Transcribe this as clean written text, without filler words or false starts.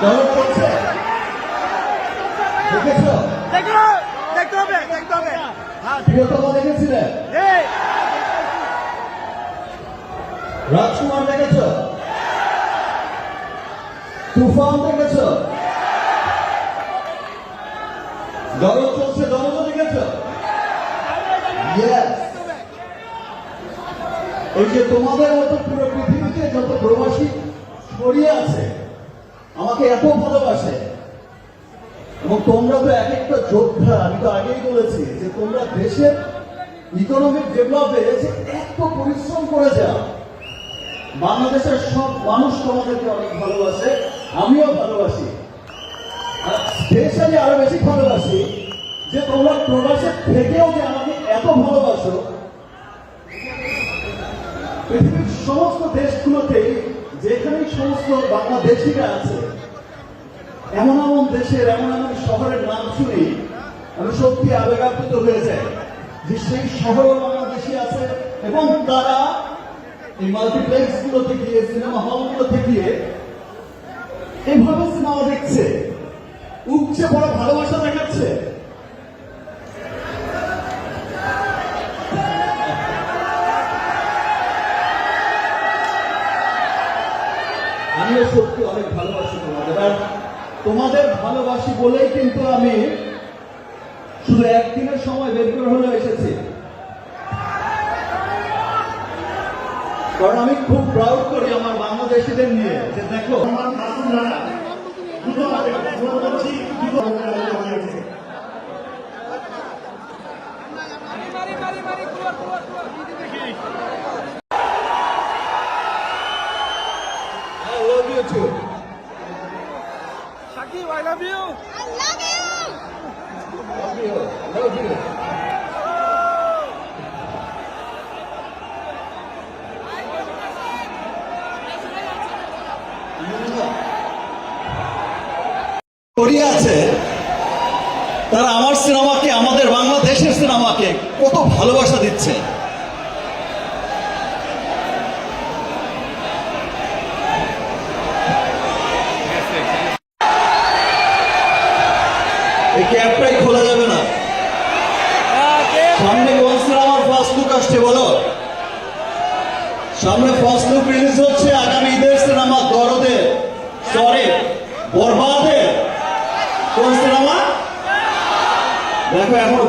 দরদ চলছে, দেখেছ? দেখতে হবে। প্রিয়তমা দেখেছিলেন? রাজকুমার দেখেছ? তুফান দেখেছ? দরদ চলছে, দরদ দেখেছ? Yes. এই যে তোমাদের মতো পুরো পৃথিবীতে যত প্রবাসী ছড়িয়ে আছে আমাকে এত ভালোবাসে, এবং তোমরা তো এক একটা যোদ্ধা। আমি তো আগেই বলেছি যে তোমরা দেশের ইকোনমিক ডেভেলপে যে এত পরিশ্রম করে যাও। বাংলাদেশের সব মানুষ তোমাদেরকে অনেক ভালোবাসে, আমিও ভালোবাসি। আর স্পেশালি আরো বেশি ভালোবাসি যে তোমরা প্রবাসের থেকেও যে আমাকে এত ভালোবাসো। পৃথিবীর সমস্ত দেশগুলোতে যেখানেই সমস্ত বাংলাদেশিরা আছে, এমন এমন দেশের এমন এমন শহরের নাম শুনি আমি সত্যি আবেগাপ্লুত হয়ে যাই যে সেই শহরেও বাংলাদেশি আছে, এবং তারা এই মাল্টিপ্লেক্স গুলোতে গিয়ে, সিনেমা হল গুলোতে গিয়ে এইভাবে সিনেমা দেখছে, উপচে বড় ভালোবাসা দেখাচ্ছে। আমিও সত্যি অনেক ভালোবাসি তোমাদের, আর তোমাদের ভালোবাসি বলেই কিন্তু আমি শুধু একদিনের সময় বের করে হলেও এসেছি। কারণ আমি খুব প্রাউড করি আমার বাংলাদেশিদের নিয়ে, যে দেখো Shakib, I love you. love you. Korea আছে, তারা আমার সিনেমাকে, আমাদের বাংলাদেশের সিনেমাকে কত ভালোবাসা দিচ্ছে। এই ক্যাবটাই খোলা যাবে না। সামনে কোন সিনেমার ফার্স্ট লুক আসছে বলো? সামনে ফার্স্ট লুক রিলিজ হচ্ছে আগামী ঈদের সিনেমা দরদের, সরি বরবাদের। কোন সিনেমা? দেখো এখন